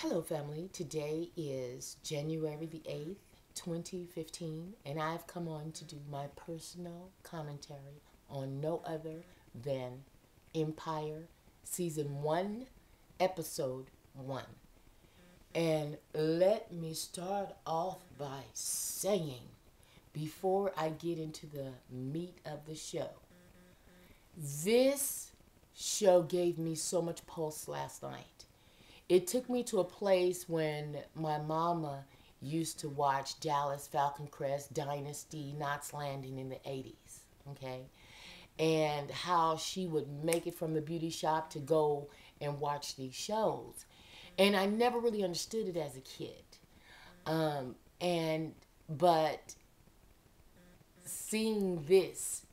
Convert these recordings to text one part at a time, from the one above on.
Hello, family. Today is January the 8th, 2015, and I've come on to do my personal commentary on no other than Empire Season 1, Episode 1. And let me start off by saying, before I get into the meat of the show, this show gave me so much pulse last night. It took me to a place when my mama used to watch Dallas, Falcon Crest, Dynasty, Knots Landing in the 80s, okay? And how she would make it from the beauty shop to go and watch these shows. And I never really understood it as a kid. But seeing this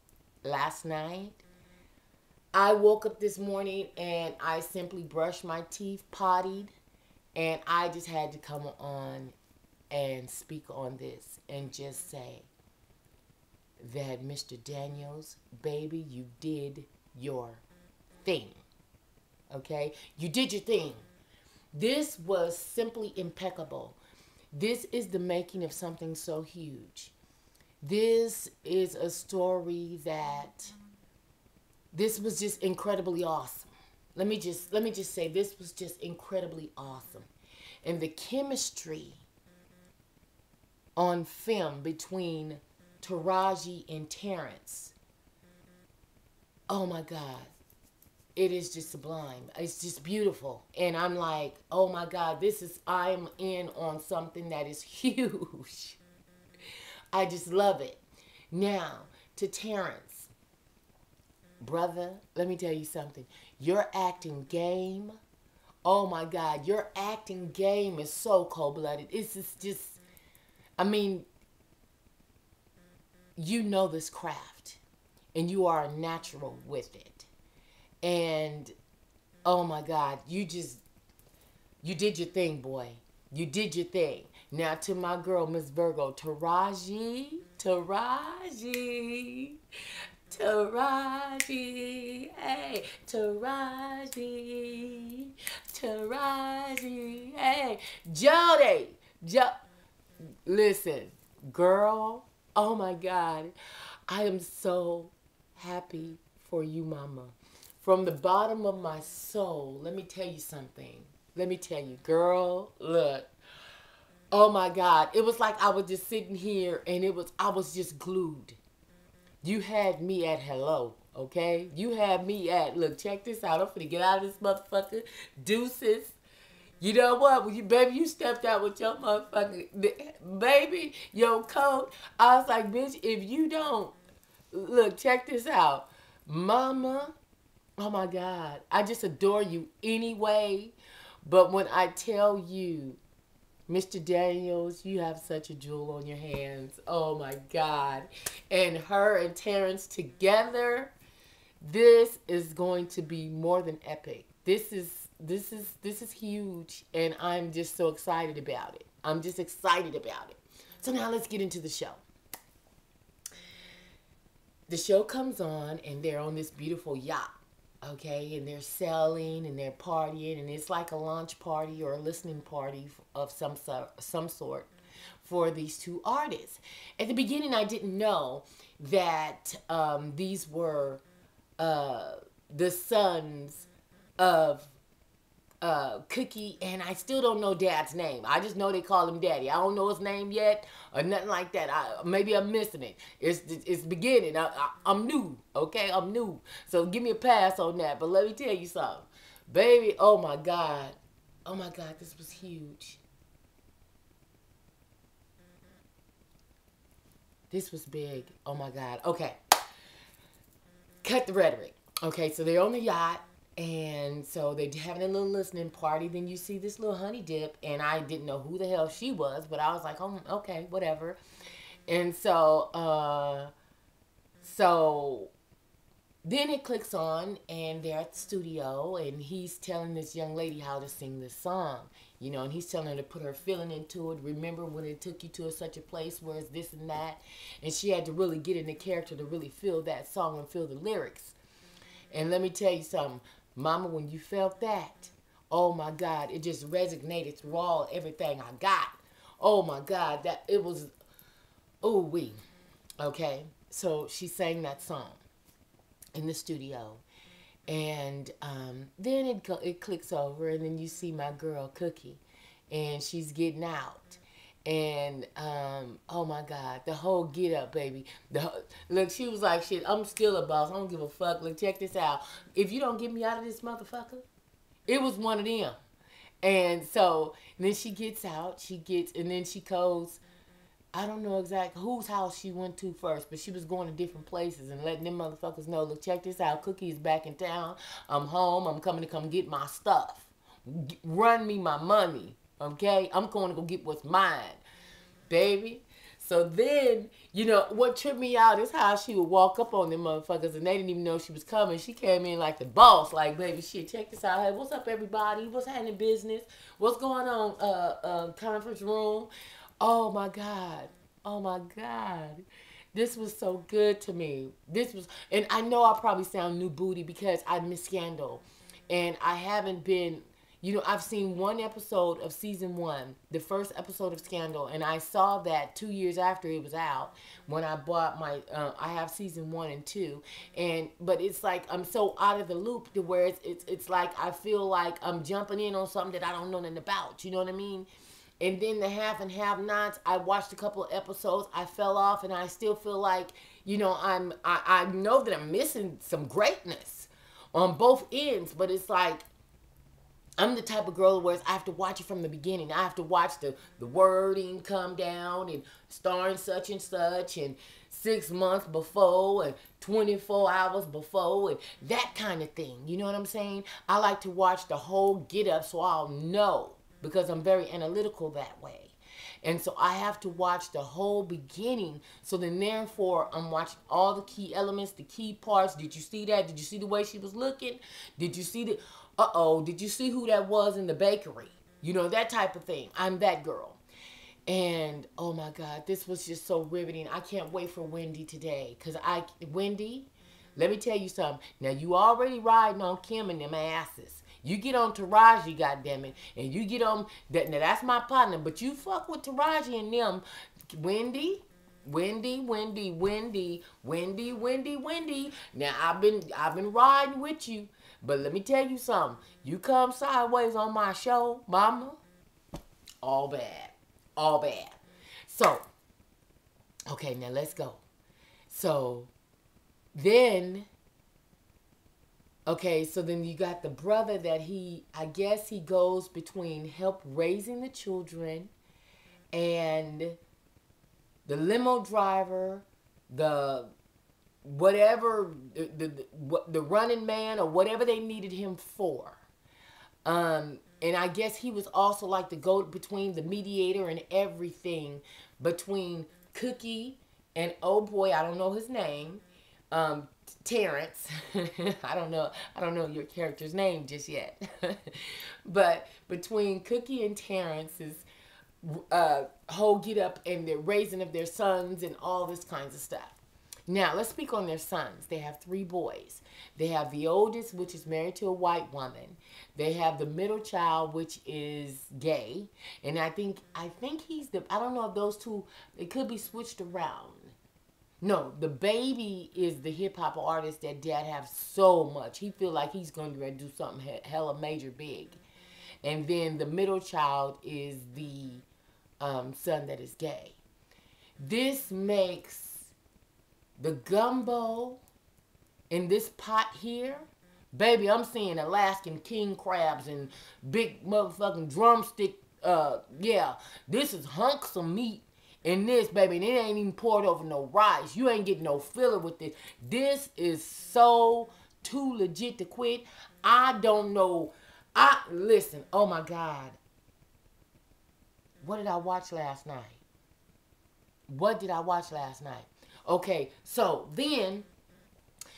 last night, I woke up this morning and I simply brushed my teeth, pottied, and I just had to come on and speak on this and just say that Mr. Daniels, baby, you did your thing. Okay? You did your thing. This was simply impeccable. This is the making of something so huge. This is a story that this was just incredibly awesome. Let me just say this was just incredibly awesome. And the chemistry on film between Taraji and Terrence, oh my God, it is just sublime. It's just beautiful. And I'm like, oh my God, I'm in on something that is huge. I just love it. Now, to Terrence. Brother, let me tell you something. Your acting game, oh my God, your acting game is so cold-blooded. It's just, I mean, you know this craft, and you are a natural with it. And, oh my God, you did your thing, boy. You did your thing. Now to my girl, Miss Virgo, Taraji. Taraji, hey, Taraji, hey, Jody, listen, girl, oh my God, I am so happy for you, mama. From the bottom of my soul, let me tell you something. Let me tell you, girl, look, oh my God, it was like I was just sitting here and I was just glued. You had me at hello, okay? You had me at, look, check this out. I'm finna get out of this motherfucker. Deuces. You know what? When you stepped out with your motherfucker, baby, your coat. I was like, bitch, if you don't, look, check this out. Mama, oh my God, I just adore you anyway. But when I tell you, Mr. Daniels, you have such a jewel on your hands. Oh my God. And her and Terrence together, this is going to be more than epic. This is huge, and I'm just so excited about it. I'm just excited about it. So now let's get into the show. The show comes on and they're on this beautiful yacht. Okay, and they're selling and they're partying, and it's like a launch party or a listening party of some sort for these two artists. At the beginning, I didn't know that these were the sons of Cookie, and I still don't know Dad's name. I just know they call him Daddy. I don't know his name yet or nothing like that. Maybe I'm missing it. It's beginning. I'm new, okay? I'm new. So give me a pass on that. But let me tell you something. Baby, oh my God. Oh my God, this was huge. This was big. Oh my God. Okay. Cut the rhetoric. Okay, so they're on the yacht. And so they're having a little listening party. Then you see this little honey dip. And I didn't know who the hell she was. But I was like, oh, okay, whatever. And so then it clicks on. And they're at the studio. And he's telling this young lady how to sing this song. You know, and he's telling her to put her feeling into it. Remember when it took you to such a place where it's this and that. And she had to really get in the character to really feel that song and feel the lyrics. And let me tell you something. Mama, when you felt that, Oh my God, it just resonated through everything I got. Oh my God, that it was, ooh wee. Okay, so she sang that song in the studio, and then it clicks over, and then you see my girl Cookie, and she's getting out. And oh my God, the whole get up, baby. Look, she was like, "Shit, I'm still a boss. I don't give a fuck. Look, check this out. If you don't get me out of this motherfucker," it was one of them. And so and then she gets out. And then she goes. I don't know exactly whose house she went to first, but she was going to different places and letting them motherfuckers know, look, check this out. Cookie is back in town. I'm home. I'm coming to come get my stuff. Run me my money, okay? I'm going to go get what's mine, baby. So then, what tripped me out is how she would walk up on them motherfuckers and they didn't even know she was coming. She came in like the boss, like, baby, shit, check this out. Hey, what's up, everybody? What's happening, business? What's going on, conference room? Oh, my God. Oh, my God. This was so good to me. And I know I probably sound new booty because I miss Scandal. And I haven't been, I've seen one episode of season 1, the first episode of Scandal. And I saw that 2 years after it was out when I bought I have season 1 and 2. But it's like I'm so out of the loop to where it's like I feel like I'm jumping in on something that I don't know nothing about. You know what I mean? And then the half and have nots, I watched a couple of episodes. I fell off, and I still feel like, I know that I'm missing some greatness on both ends. But it's like I'm the type of girl where I have to watch it from the beginning. I have to watch the wording come down and starring such and such and 6 months before and 24 hours before and that kind of thing. You know what I'm saying? I like to watch the whole get up so I'll know, because I'm very analytical that way. And so I have to watch the whole beginning. So then therefore I'm watching all the key elements, the key parts. Did you see that? Did you see the way she was looking? Did you see did you see who that was in the bakery? That type of thing. I'm that girl. And oh my God, this was just so riveting. I can't wait for Wendy today. Wendy, let me tell you something. Now you already riding on Kim and them asses. You get on Taraji, goddammit, and you get on that. Now that's my partner, but you fuck with Taraji and them, Wendy. Now I've been riding with you, but let me tell you something. You come sideways on my show, mama, all bad. So, okay, now let's go. So then. Okay, so then you got the brother that I guess he goes between help raising the children and the limo driver, the whatever, the running man or whatever they needed him for. And I guess he was also like the go-between, the mediator and everything between Cookie and oh boy, I don't know his name, Terrence. I don't know your character's name just yet. But between Cookie and Terrence's whole get up and the raising of their sons and all this kinds of stuff. Now, let's speak on their sons. They have 3 boys. They have the oldest, which is married to a white woman. They have the middle child, which is gay. And I think he's I don't know if those two, it could be switched around. No, the baby is the hip-hop artist that dad have so much. He feel like he's going to do something hella major big. And then the middle child is the son that is gay. This makes the gumbo in this pot here. Baby, I'm seeing Alaskan king crabs and big motherfucking drumstick. Yeah, this is hunks of meat. In this, baby, and it ain't even poured over no rice. You ain't getting no filler with this. This is so too legit to quit. I don't know. Listen, oh my God. What did I watch last night? Okay, so then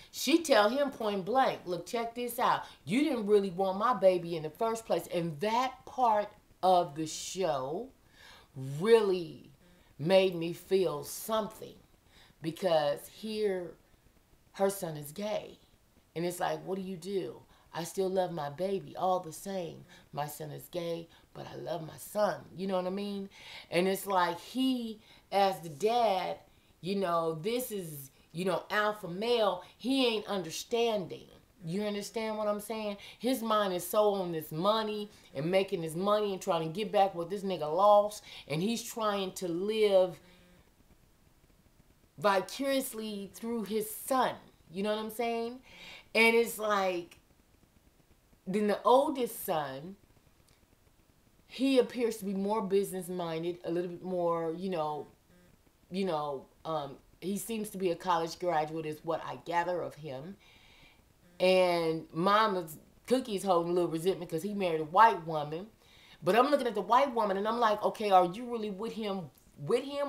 she tell him point blank, look, check this out. You didn't really want my baby in the first place. And that part of the show really made me feel something, because here her son is gay, and it's like, what do you do? I still love my baby all the same. My son is gay, but I love my son. You know what I mean? And it's like he, as the dad, this is, alpha male. He ain't understanding. You understand what I'm saying? His mind is so on this money and making his money and trying to get back what this nigga lost. And he's trying to live vicariously through his son. You know what I'm saying? And it's like, then the oldest son, he appears to be more business minded, a little bit more, he seems to be a college graduate is what I gather of him. And Mama's Cookie's holding a little resentment because he married a white woman. But I'm looking at the white woman and I'm like, okay, are you really with him,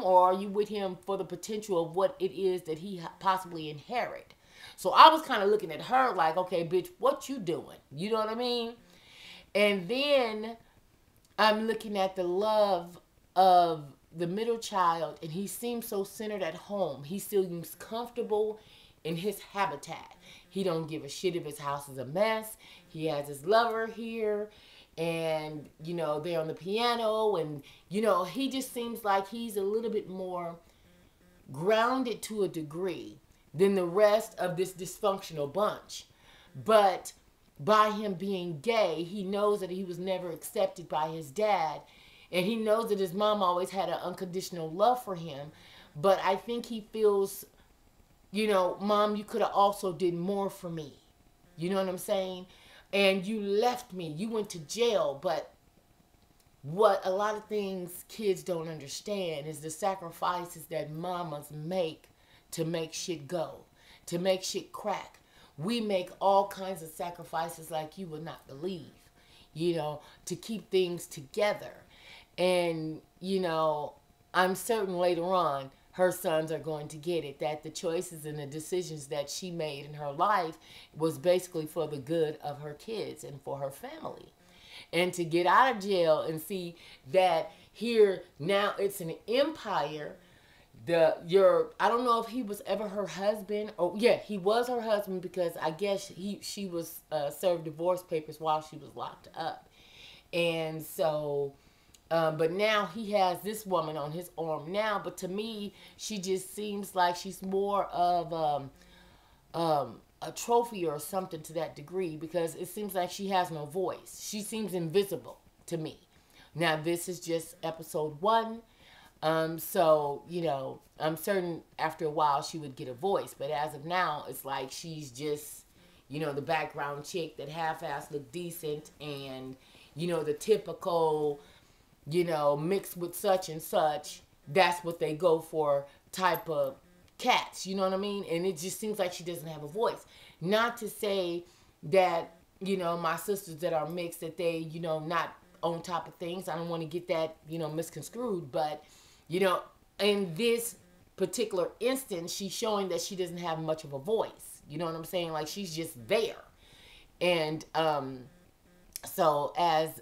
or are you with him for the potential of what it is that he possibly inherit? So I was kind of looking at her like, okay, bitch, what you doing? You know what I mean? And then I'm looking at the love of the middle child, and he seems so centered at home. He still seems comfortable in his habitat. He don't give a shit if his house is a mess. He has his lover here, and, they're on the piano, and, he just seems like he's a little bit more grounded to a degree than the rest of this dysfunctional bunch. But by him being gay, he knows that he was never accepted by his dad, and he knows that his mom always had an unconditional love for him. But I think he feels, Mom, you could have also did more for me. You know what I'm saying? And you left me. You went to jail. But what a lot of things kids don't understand is the sacrifices that mamas make to make shit go, to make shit crack. We make all kinds of sacrifices like you would not believe, to keep things together. And, I'm certain later on her sons are going to get it, that the choices and the decisions that she made in her life was basically for the good of her kids and for her family. And to get out of jail and see that here now it's an empire. I don't know if he was ever her husband. Oh yeah, he was her husband because I guess she was served divorce papers while she was locked up. And so but now he has this woman on his arm now. But to me, she just seems like she's more of a trophy or something to that degree, because it seems like she has no voice. She seems invisible to me. Now, this is just episode 1. So, I'm certain after a while she would get a voice. But as of now, it's like she's just, the background chick that half-ass look decent and, the typical, mixed with such and such, that's what they go for type of cats, you know what I mean? And it just seems like she doesn't have a voice. Not to say that, my sisters that are mixed, that they, not on top of things. I don't want to get that, misconstrued. But, in this particular instance, she's showing that she doesn't have much of a voice. You know what I'm saying? Like, she's just there. And, so as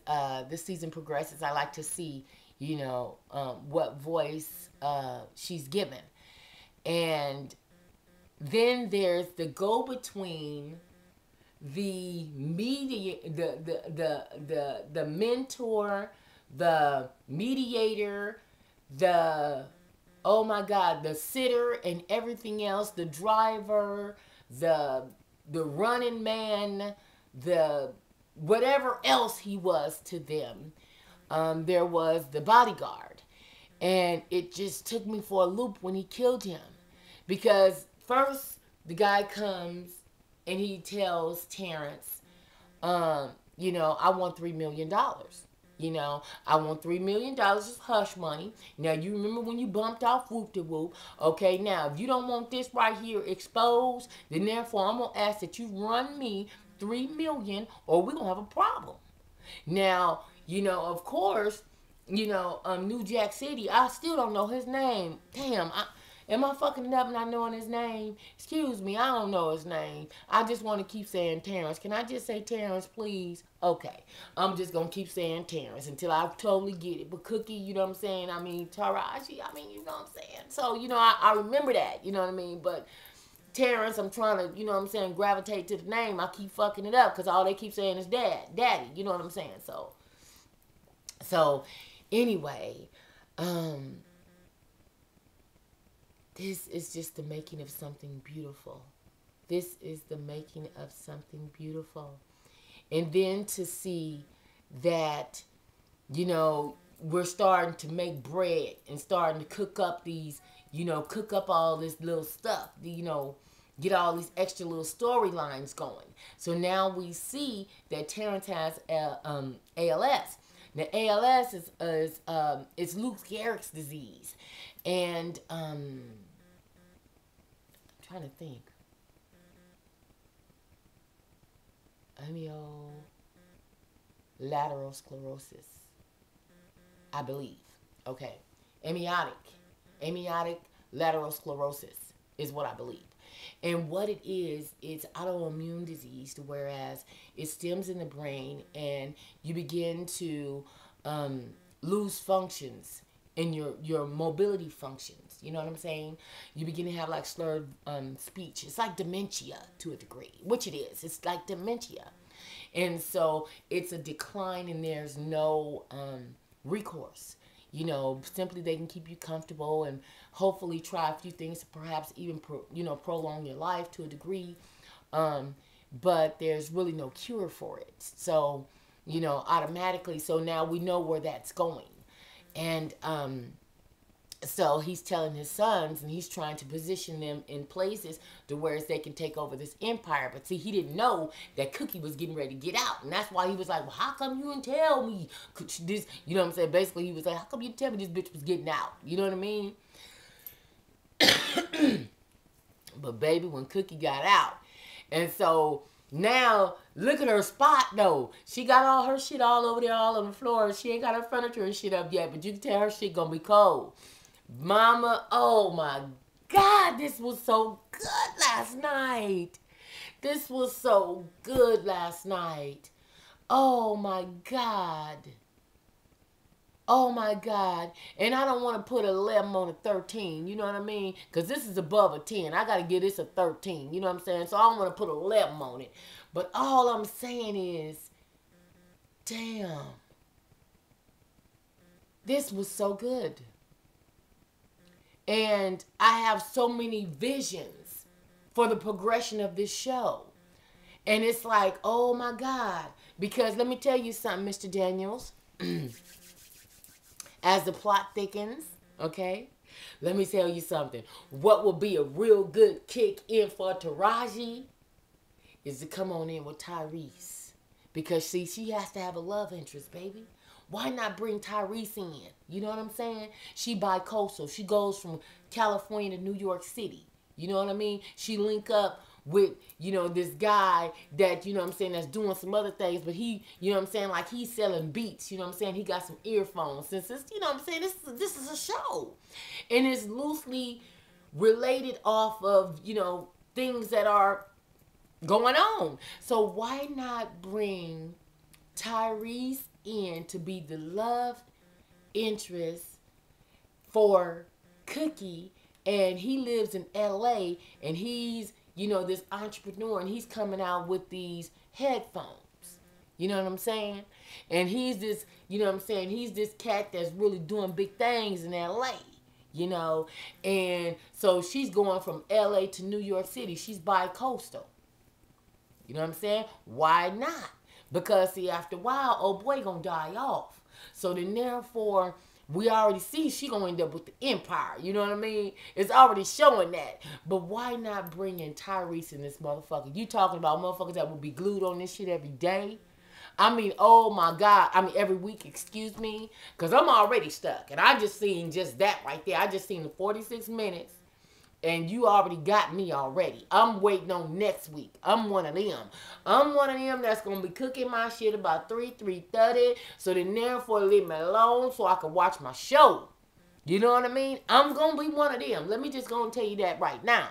this season progresses, I like to see, what voice she's given. And then there's the go-between, the media, the mentor, the mediator, oh my God, the sitter and everything else, the driver, the running man, the whatever else he was to them. There was the bodyguard. And it just took me for a loop when he killed him. Because first, the guy comes and he tells Terrence, I want $3 million. I want $3 million as hush money. Now, you remember when you bumped off Whoop-de-Whoop. Okay, now, if you don't want this right here exposed, then therefore I'm going to ask that you run me $3 million or we're going to have a problem. Now, of course, New Jack City, I still don't know his name. Damn, am I fucking up not knowing his name? Excuse me, I don't know his name. I just want to keep saying Terrence. Can I just say Terrence, please? Okay, I'm just going to keep saying Terrence until I totally get it. But Cookie, you know what I'm saying? I mean, Taraji, you know what I'm saying? So, I remember that, you know what I mean? But Terrence, I'm trying to, you know what I'm saying, gravitate to the name. I keep fucking it up because all they keep saying is daddy. You know what I'm saying? So anyway, this is just the making of something beautiful. This is the making of something beautiful. And then to see that, you know, we're starting to make bread and starting to cook up these, you know, cook up all this little stuff, you know, get all these extra little storylines going. So now we see that Terrence has ALS. Now ALS is Lou Gehrig's disease, and I'm trying to think. Lateral sclerosis, I believe. Okay, amniotic lateral sclerosis is what I believe. And what it is, it's autoimmune disease, whereas it stems in the brain and you begin to lose functions in your mobility functions. You know what I'm saying? You begin to have like slurred speech. It's like dementia to a degree, which it is. It's like dementia. And so it's a decline and there's no recourse. You know, simply they can keep you comfortable and hopefully try a few things to perhaps even, prolong your life to a degree. But there's really no cure for it. So, you know, automatically, so now we know where that's going. And so he's telling his sons and he's trying to position them in places to where they can take over this empire. But see, he didn't know that Cookie was getting ready to get out. And that's why he was like, well, how come you didn't tell me this? You know what I'm saying? Basically, he was like, how come you didn't tell me this bitch was getting out? You know what I mean? But baby, when Cookie got out. And so now, look at her spot, though. She got all her shit all over there, all on the floor. She ain't got her furniture and shit up yet. But you can tell her shit gonna be cold. Mama, oh my God, this was so good last night. This was so good last night. Oh my God. Oh my God. And I don't want to put an 11 on a 13. You know what I mean? Because this is above a 10. I got to give this a 13. You know what I'm saying? So I don't want to put an 11 on it. But all I'm saying is, damn. This was so good. And I have so many visions for the progression of this show. And it's like, oh my God. Because let me tell you something, Mr. Daniels. As the plot thickens, okay? Let me tell you something. What will be a real good kick in for Taraji is to come on in with Tyrese. Because, see, she has to have a love interest, baby. Why not bring Tyrese in? You know what I'm saying? She bi-coastal. She goes from California to New York City. You know what I mean? She link up with, you know, this guy that, you know what I'm saying, that's doing some other things, but he, you know what I'm saying, like he's selling beats, you know what I'm saying? He got some earphones. Since it's, you know what I'm saying, this is a show. And it's loosely related off of, you know, things that are going on. So why not bring Tyrese in to be the love interest for Cookie, and he lives in LA, and he's, you know, this entrepreneur, and he's coming out with these headphones. You know what I'm saying? And he's this, you know what I'm saying, he's this cat that's really doing big things in LA, you know. And so she's going from LA to New York City. She's bi-coastal. You know what I'm saying? Why not? Because, see, after a while, old boy gonna die off. So then, therefore, we already see she gonna end up with the empire. You know what I mean? It's already showing that. But why not bring in Tyrese in this motherfucker? You talking about motherfuckers that will be glued on this shit every day? I mean, oh my God. I mean, every week, excuse me. Because I'm already stuck. And I just seen just that right there. I just seen the 46 minutes. And you already got me already. I'm waiting on next week. I'm one of them. I'm one of them that's going to be cooking my shit about 3:30. So then therefore leave me alone so I can watch my show. You know what I mean? I'm going to be one of them. Let me just go and tell you that right now.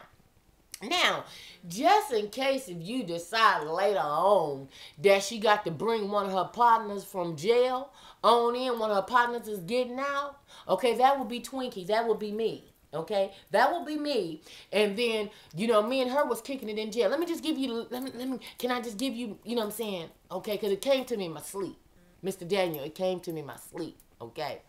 Now, just in case if you decide later on that she got to bring one of her partners from jail on in, one of her partners is getting out, okay, that would be Twinkie. That would be me. Okay, that will be me. And then, you know, me and her was kicking it in jail. Let me just give you, can I just give you, you know what I'm saying? Okay, because it came to me in my sleep. Mr. Daniel, it came to me in my sleep. Okay,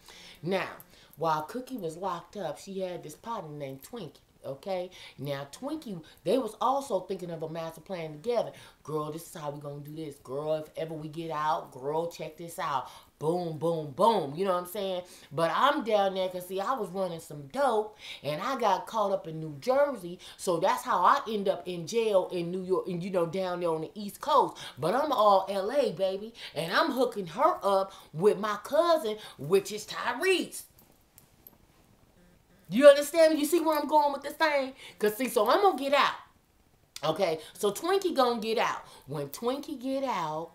now, while Cookie was locked up, she had this partner named Twinkie. Okay, now Twinkie, they was also thinking of a master plan together. Girl, this is how we gonna do this. Girl, if ever we get out, girl, check this out. Boom, boom, boom. You know what I'm saying? But I'm down there because, see, I was running some dope and I got caught up in New Jersey. So that's how I end up in jail in New York and, you know, down there on the East Coast. But I'm all LA, baby. And I'm hooking her up with my cousin, which is Tyrese. You understand? You see where I'm going with this thing? Because, see, so I'm going to get out. Okay? So Twinkie going to get out. When Twinkie get out,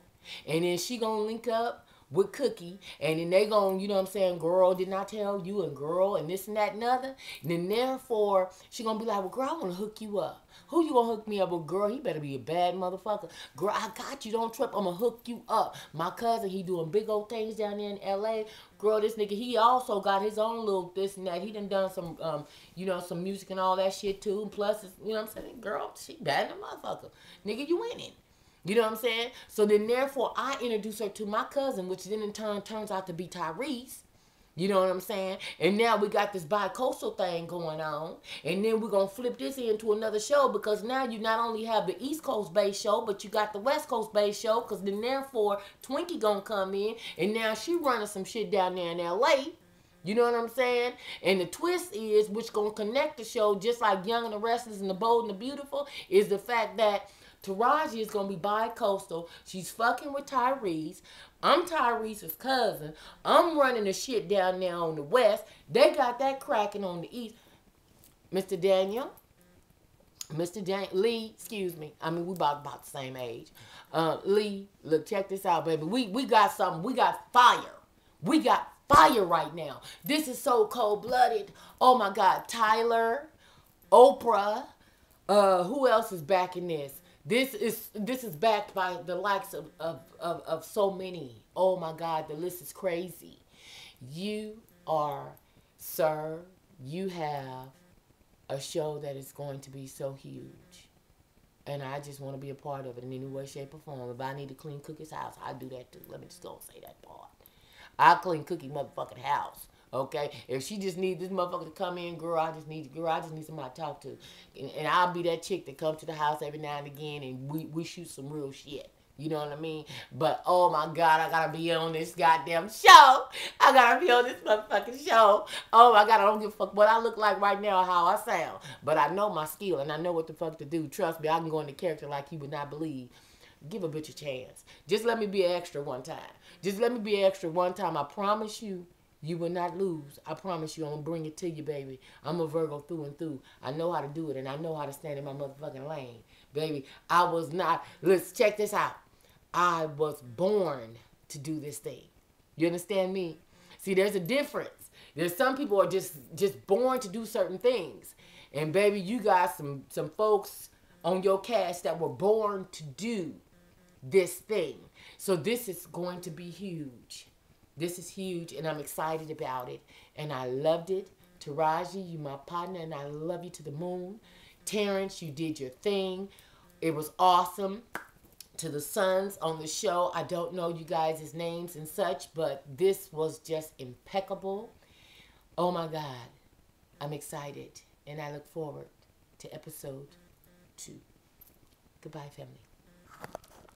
and then she going to link up with Cookie, and then they going to, you know what I'm saying, girl, didn't I tell you, and girl, and this and that and other. And then therefore, she going to be like, well, girl, I want to hook you up. Who you going to hook me up with? Girl, he better be a bad motherfucker. Girl, I got you. Don't trip. I'm going to hook you up. My cousin, he doing big old things down there in L.A. Girl, this nigga, he also got his own little this and that. He done some, you know, some music and all that shit, too. And plus, you know what I'm saying? Girl, she bad than a motherfucker. Nigga, you winning. You know what I'm saying? So then, therefore, I introduce her to my cousin, which then in turn turns out to be Tyrese. You know what I'm saying? And now we got this bi-coastal thing going on. And then we're going to flip this into another show because now you not only have the East Coast-based show, but you got the West Coast-based show because then therefore Twinkie going to come in and now she running some shit down there in L.A. You know what I'm saying? And the twist is, which going to connect the show just like Young and the Restless and the Bold and the Beautiful, is the fact that Taraji is going to be bi-coastal. She's fucking with Tyrese. I'm Tyrese's cousin. I'm running the shit down there on the west. They got that cracking on the east. Mr. Daniel. Lee, excuse me. I mean, we about the same age. Lee, look, check this out, baby. We got something. We got fire. We got fire right now. This is so cold-blooded. Oh, my God. Tyler, Oprah. Who else is backing this? This is backed by the likes of so many. Oh my God, the list is crazy. You are, sir, you have a show that is going to be so huge. And I just want to be a part of it in any way, shape, or form. If I need to clean Cookie's house, I'll do that too. Let me just go and say that part. I'll clean Cookie motherfucking house. Okay, if she just needs this motherfucker to come in, girl, I just need somebody to talk to, and I'll be that chick that comes to the house every now and again, and we shoot some real shit. You know what I mean? But oh my God, I gotta be on this goddamn show. I gotta be on this motherfucking show. Oh my God, I don't give a fuck what I look like right now or how I sound, but I know my skill and I know what the fuck to do. Trust me, I can go into character like you would not believe. Give a bitch a chance. Just let me be an extra one time. Just let me be an extra one time. I promise you. You will not lose. I promise you, I'm going to bring it to you, baby. I'm a Virgo through and through. I know how to do it, and I know how to stand in my motherfucking lane. Baby, I was not... Let's check this out. I was born to do this thing. You understand me? See, there's a difference. There's some people are just born to do certain things. And, baby, you got some folks on your cast that were born to do this thing. So this is going to be huge. This is huge, and I'm excited about it, and I loved it. Taraji, you my partner, and I love you to the moon. Terrence, you did your thing. It was awesome. To the sons on the show, I don't know you guys' names and such, but this was just impeccable. Oh, my God. I'm excited, and I look forward to episode 2. Goodbye, family.